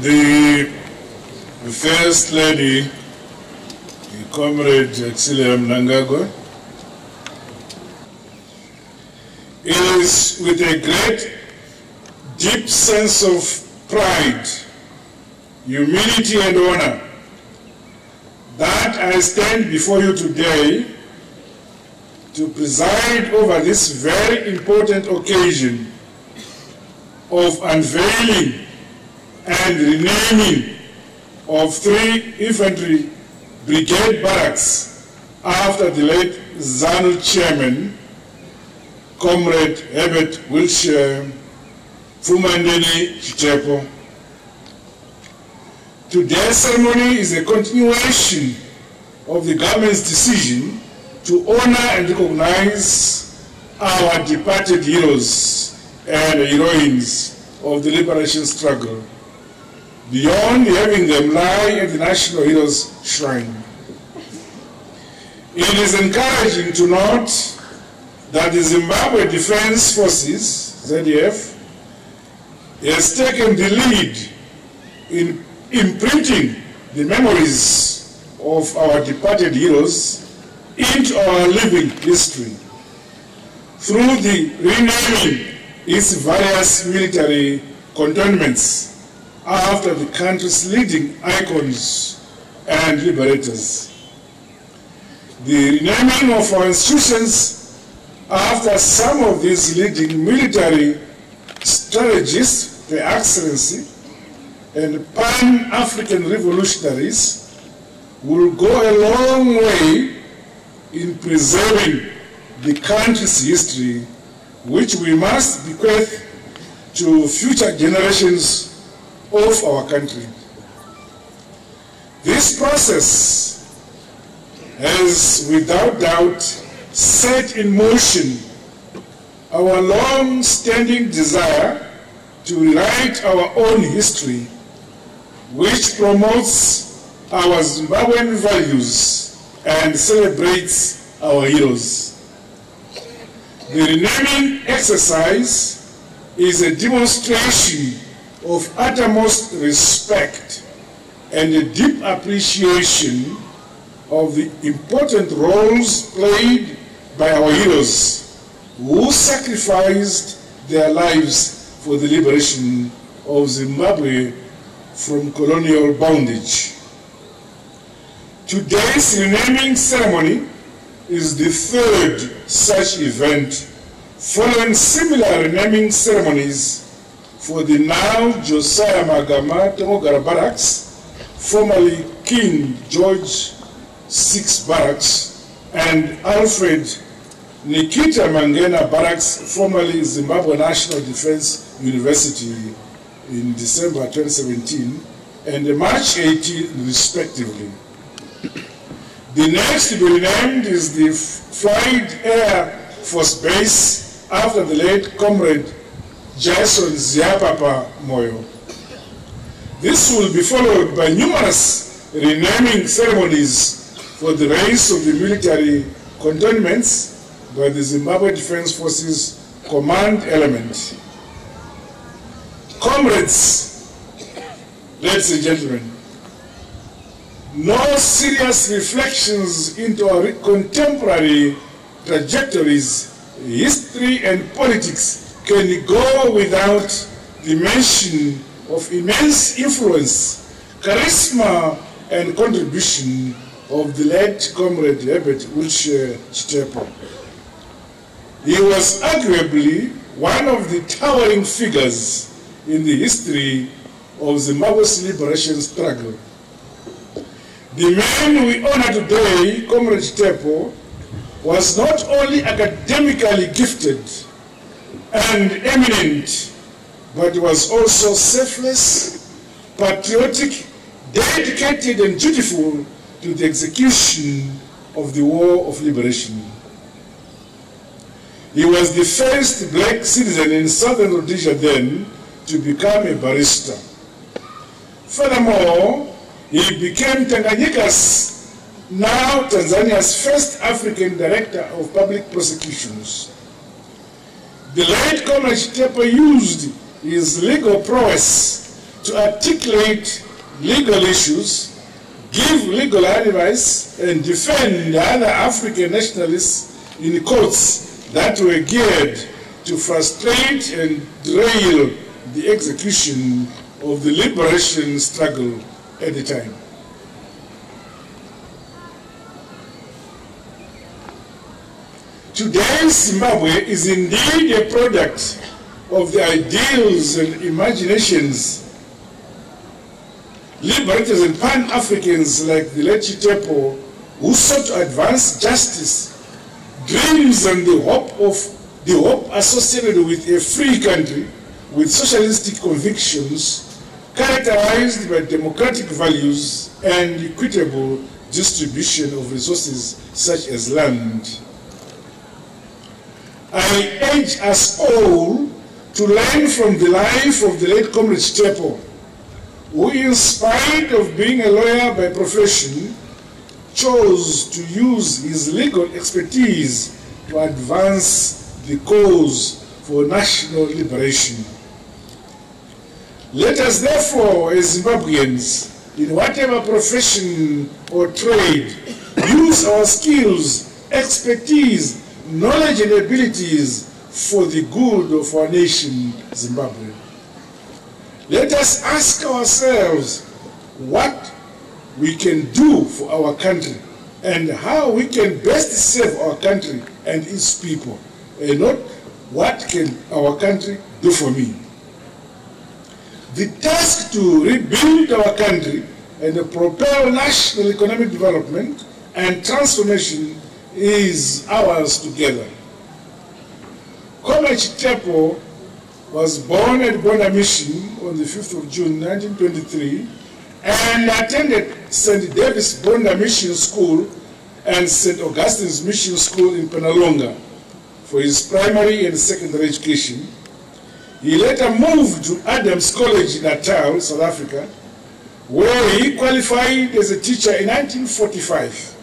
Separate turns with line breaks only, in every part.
The First Lady, Comrade Mnangangwa, it is with a great, deep sense of pride, humility and honor that I stand before you today to preside over this very important occasion of unveiling and renaming of 3 infantry brigade barracks after the late Zanu chairman, Comrade Herbert Chitepo. Today's ceremony is a continuation of the government's decision to honor and recognize our departed heroes and heroines of the liberation struggle, beyond having them lie at the National Heroes Shrine. It is encouraging to note that the Zimbabwe Defense Forces, ZDF, has taken the lead in imprinting the memories of our departed heroes into our living history through the renaming its various military cantonments after the country's leading icons and liberators. The renaming of our institutions after some of these leading military strategists, Their Excellency, and Pan-African revolutionaries will go a long way in preserving the country's history, which we must bequeath to future generations of our country. This process has without doubt set in motion our long-standing desire to rewrite our own history, which promotes our Zimbabwean values and celebrates our heroes. The renaming exercise is a demonstration of uttermost respect and a deep appreciation of the important roles played by our heroes who sacrificed their lives for the liberation of Zimbabwe from colonial bondage. Today's renaming ceremony is the 3rd such event, following similar renaming ceremonies for the now Josiah Magama Tomogara Barracks, formerly King George VI Barracks, and Alfred Nikita Mangena Barracks, formerly Zimbabwe National Defense University, in December 2017 and March 18 respectively. The next to be renamed is the Floyd Air Force Base after the late Comrade Jason Ziapapa Moyo. This will be followed by numerous renaming ceremonies for the rest of the military cantonments by the Zimbabwe Defense Forces command element. Comrades, ladies and gentlemen, no serious reflections into our contemporary trajectories, history and politics can go without the mention of immense influence, charisma and contribution of the late Comrade Herbert Chitepo. He was arguably one of the towering figures in the history of Zimbabwe's liberation struggle. The man we honor today, Comrade Chitepo, was not only academically gifted and eminent, but was also selfless, patriotic, dedicated and dutiful to the execution of the War of Liberation. He was the first black citizen in Southern Rhodesia then to become a barrister. Furthermore, he became Tanganyika's, now Tanzania's, first African Director of Public Prosecutions. The late Comrade Chitepo used his legal prowess to articulate legal issues, give legal advice, and defend other African nationalists in courts that were geared to frustrate and derail the execution of the liberation struggle at the time. Today's Zimbabwe is indeed a product of the ideals and imaginations liberators and Pan-Africans like the late Chitepo, who sought to advance justice, dreams and the hope associated with a free country with socialistic convictions characterized by democratic values and equitable distribution of resources such as land. I urge us all to learn from the life of the late Comrade Chitepo, who, in spite of being a lawyer by profession, chose to use his legal expertise to advance the cause for national liberation. Let us therefore, as Zimbabweans, in whatever profession or trade, use our skills, expertise, knowledge and abilities for the good of our nation, Zimbabwe. Let us ask ourselves what we can do for our country and how we can best serve our country and its people, and not what can our country do for me. The task to rebuild our country and propel national economic development and transformation is ours together. Comrade Chitepo was born at Bonda Mission on the 5th of June 1923 and attended St. David's Bonda Mission School and St. Augustine's Mission School in Penalonga for his primary and secondary education. He later moved to Adams College in Natal, South Africa, where he qualified as a teacher in 1945.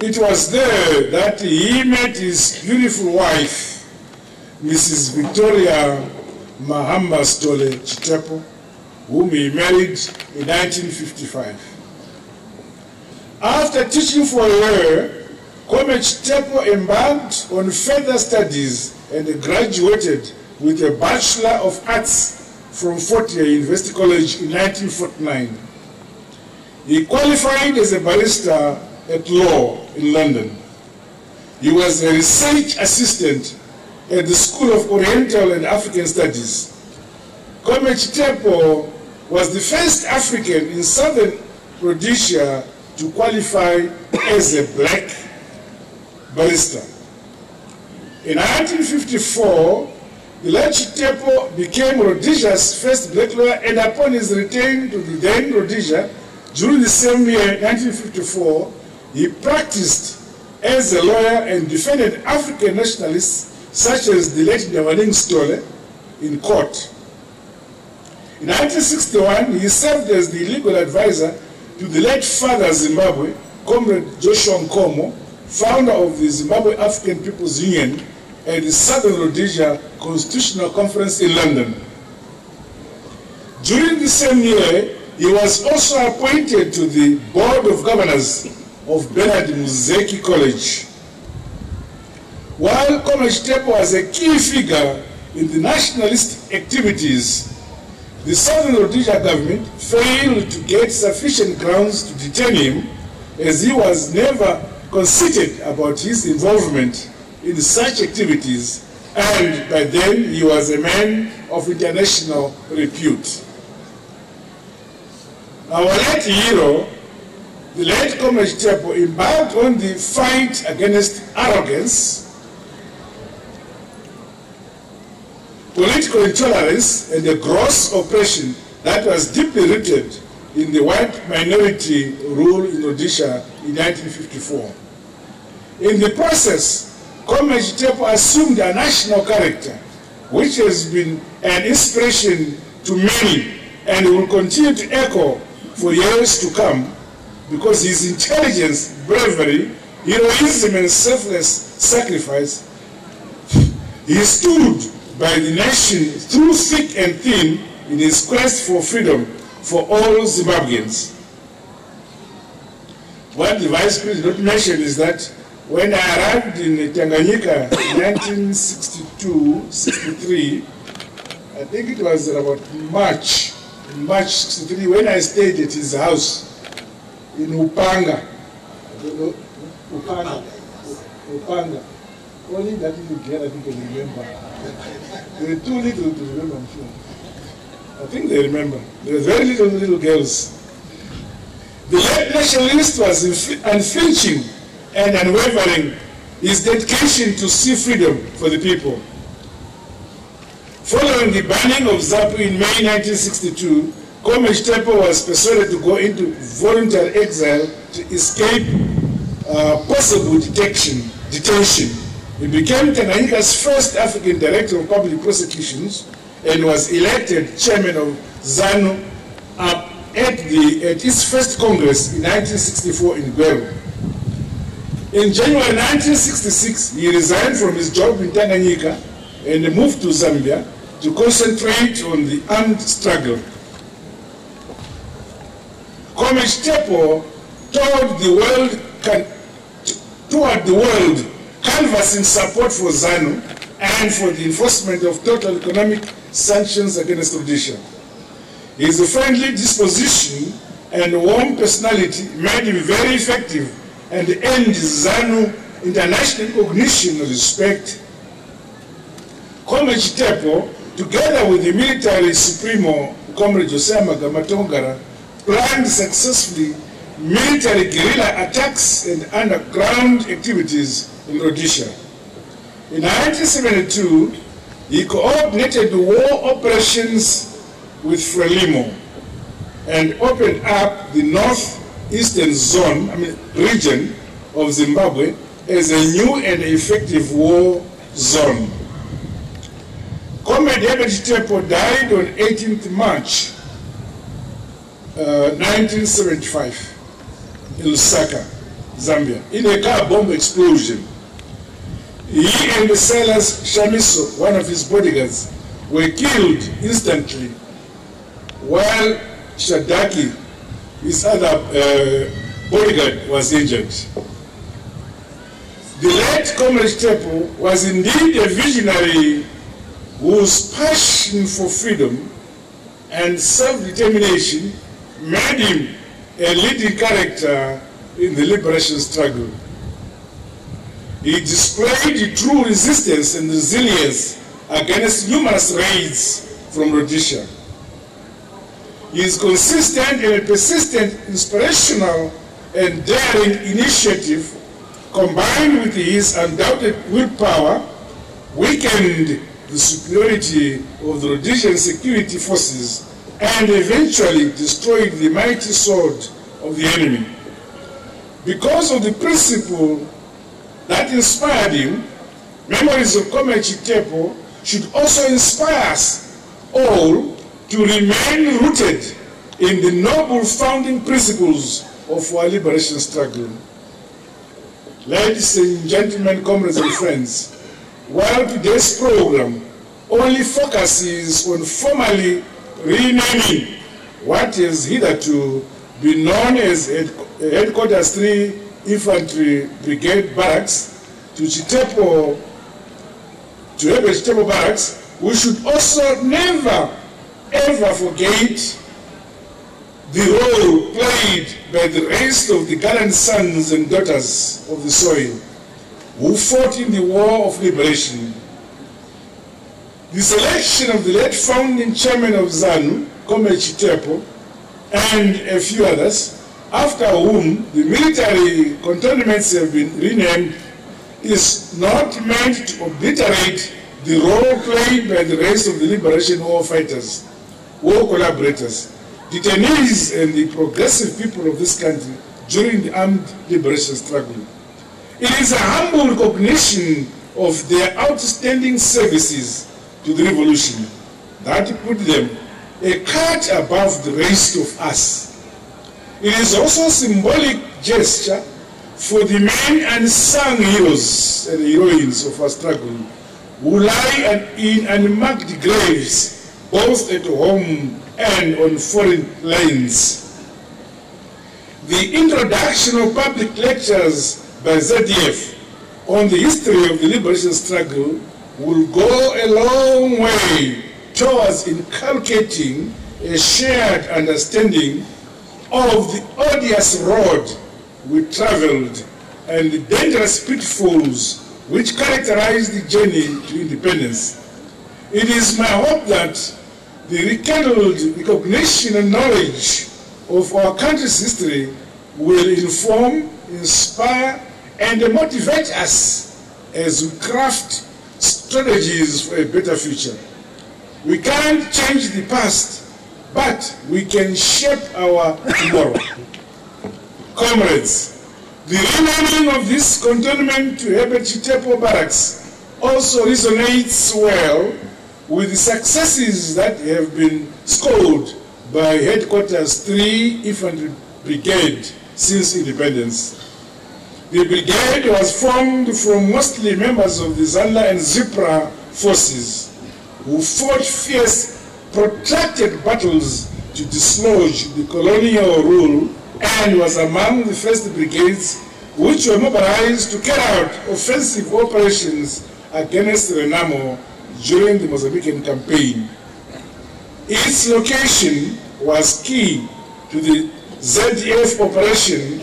It was there that he met his beautiful wife, Mrs. Victoria Mahamba Stole Chitepo, whom he married in 1955. After teaching for a year, Comrade Chitepo embarked on further studies and graduated with a Bachelor of Arts from Fort Hare University College in 1949. He qualified as a barrister at law in London. He was a research assistant at the School of Oriental and African Studies. Comrade Chitepo was the first African in Southern Rhodesia to qualify as a black barrister. In 1954, the late Chitepo became Rhodesia's first black lawyer, and upon his return to the then Rhodesia during the same year, 1954, he practiced as a lawyer and defended African nationalists such as the late Mnangangwa Stole in court. In 1961, he served as the legal advisor to the late Father Zimbabwe, Comrade Joshua Nkomo, founder of the Zimbabwe African People's Union at the Southern Rhodesia Constitutional Conference in London. During the same year, he was also appointed to the Board of Governors of Bernard Muzeki College. While Comrade Chitepo was a key figure in the nationalist activities, the Southern Rhodesia government failed to get sufficient grounds to detain him, as he was never conceited about his involvement in such activities, and by then he was a man of international repute. Our late hero, the late Comrade Chitepo, embarked on the fight against arrogance, political intolerance, and the gross oppression that was deeply rooted in the white minority rule in Rhodesia in 1954. In the process, Comrade Chitepo assumed a national character, which has been an inspiration to many and will continue to echo for years to come, because his intelligence, bravery, heroism, and selfless sacrifice, he stood by the nation through thick and thin in his quest for freedom for all Zimbabweans. What the Vice President did not mention is that when I arrived in Tanganyika in 1962-63, I think it was about March 63, when I stayed at his house in Upanga. Upanga. Only that little girl I think I remember. They were too little to remember, I'm sure. I think they remember. They were very little girls. The late nationalist was unflinching and unwavering his dedication to see freedom for the people. Following the banning of ZAPU in May 1962, Chitepo was persuaded to go into voluntary exile to escape possible detention. He became Tanganyika's first African Director of Public Prosecutions and was elected chairman of Zanu at its first Congress in 1964 in Gweru. In January 1966, he resigned from his job in Tanganyika and moved to Zambia to concentrate on the armed struggle. Chitepo toured the world canvassing support for ZANU and for the enforcement of total economic sanctions against Rhodesia. His friendly disposition and warm personality made him very effective and earned ZANU international recognition and respect. Chitepo, together with the military supremo, Comrade Josiah Magamatongara, planned successfully military guerrilla attacks and underground activities in Rhodesia. In 1972, he coordinated war operations with Frelimo and opened up the northeastern region of Zimbabwe as a new and effective war zone. Comrade Herbert Chitepo died on 18th March 1975 in Lusaka, Zambia, in a car bomb explosion. He and Silas Shamiso, one of his bodyguards, were killed instantly, while Shadaki, his other bodyguard, was injured. The late Comrade Chitepo was indeed a visionary whose passion for freedom and self-determination made him a leading character in the liberation struggle. He displayed true resistance and resilience against numerous raids from Rhodesia. His consistent and persistent inspirational and daring initiative, combined with his undoubted willpower, weakened the superiority of the Rhodesian security forces and eventually destroyed the mighty sword of the enemy. Because of the principle that inspired him, memories of Comrade Chitepo should also inspire us all to remain rooted in the noble founding principles of our liberation struggle. Ladies and gentlemen, comrades and friends, while today's program only focuses on formally renaming what has hitherto been known as Headquarters 3 Infantry Brigade Barracks to Herbert Chitepo Barracks, we should also never ever forget the role played by the rest of the gallant sons and daughters of the soil who fought in the War of Liberation. The selection of the late founding chairman of ZANU, Comrade Chitepo, and a few others, after whom the military cantonments have been renamed, is not meant to obliterate the role played by the rest of the liberation war fighters, war collaborators, detainees, and the progressive people of this country during the armed liberation struggle. It is a humble recognition of their outstanding services to the revolution that put them a cut above the rest of us. It is also a symbolic gesture for the men unsung heroes and heroines of our struggle who lie in unmarked graves both at home and on foreign lands. The introduction of public lectures by ZDF on the history of the liberation struggle will go a long way towards inculcating a shared understanding of the odious road we traveled and the dangerous pitfalls which characterize the journey to independence. It is my hope that the rekindled recognition and knowledge of our country's history will inform, inspire, and motivate us as we craft strategies for a better future. We can't change the past, but we can shape our tomorrow. Comrades, the renaming of this cantonment to Herbert Chitepo Barracks also resonates well with the successes that have been scored by Headquarters 3 Infantry Brigade since independence. The brigade was formed from mostly members of the Zanda and Zipra forces who fought fierce, protracted battles to dislodge the colonial rule and was among the first brigades which were mobilized to carry out offensive operations against Renamo during the Mozambican campaign. Its location was key to the ZDF operation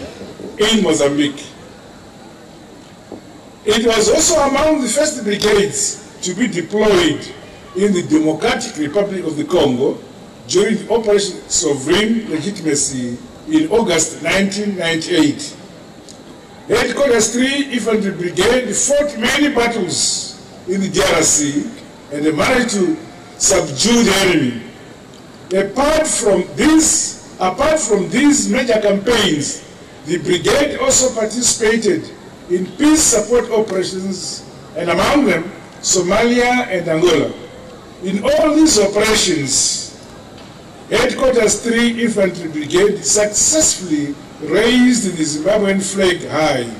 in Mozambique. It was also among the first brigades to be deployed in the Democratic Republic of the Congo during the Operation Sovereign Legitimacy in August 1998. Headquarters 3 Infantry Brigade fought many battles in the DRC and managed to subdue the enemy. Apart from these major campaigns, the brigade also participated in peace support operations, and among them, Somalia and Angola. In all these operations, Headquarters 3 Infantry Brigade successfully raised the Zimbabwean flag high.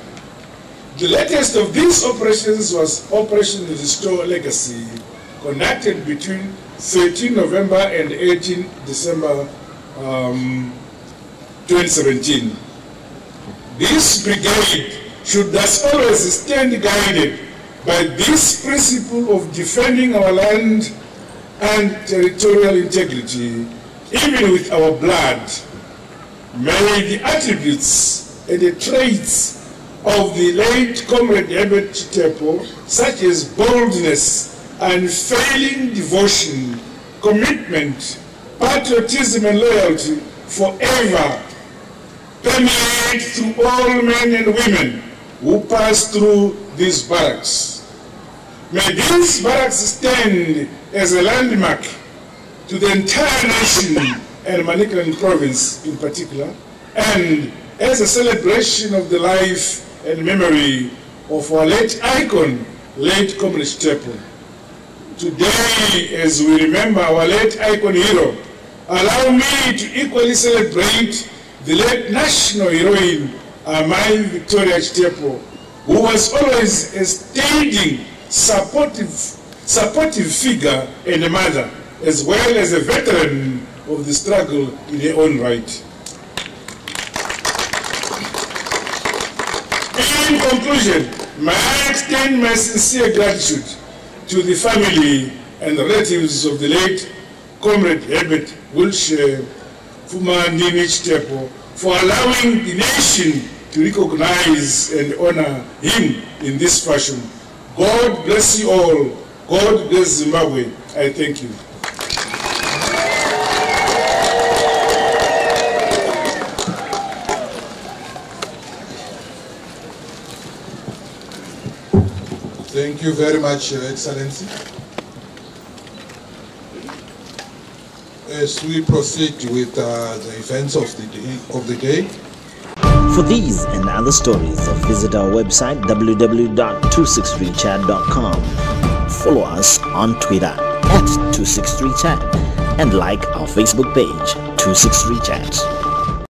The latest of these operations was Operation Restore Legacy, conducted between 13 November and 18 December 2017. This brigade should thus always stand guided by this principle of defending our land and territorial integrity, even with our blood. May the attributes and the traits of the late Comrade Herbert Chitepo, such as boldness, unfailing devotion, commitment, patriotism, and loyalty, forever permeate through all men and women who pass through these barracks. May these barracks stand as a landmark to the entire nation and Manicaland province in particular, and as a celebration of the life and memory of our late icon, late Comrade Chitepo. Today, as we remember our late icon hero, allow me to equally celebrate the late national heroine, Amai Victoria Chitepo, who was always a standing, supportive figure and a mother, as well as a veteran of the struggle in her own right. In conclusion, may I extend my sincere gratitude to the family and the relatives of the late Comrade Herbert Wilshire Fumandini Chitepo for allowing the nation to recognize and honor him in this fashion. God bless you all. God bless Zimbabwe. I thank you.
Thank you very much, Your Excellency. As we proceed with the events of the day.
For these and other stories, visit our website www.263chat.com. Follow us on Twitter @263chat and like our Facebook page 263chat.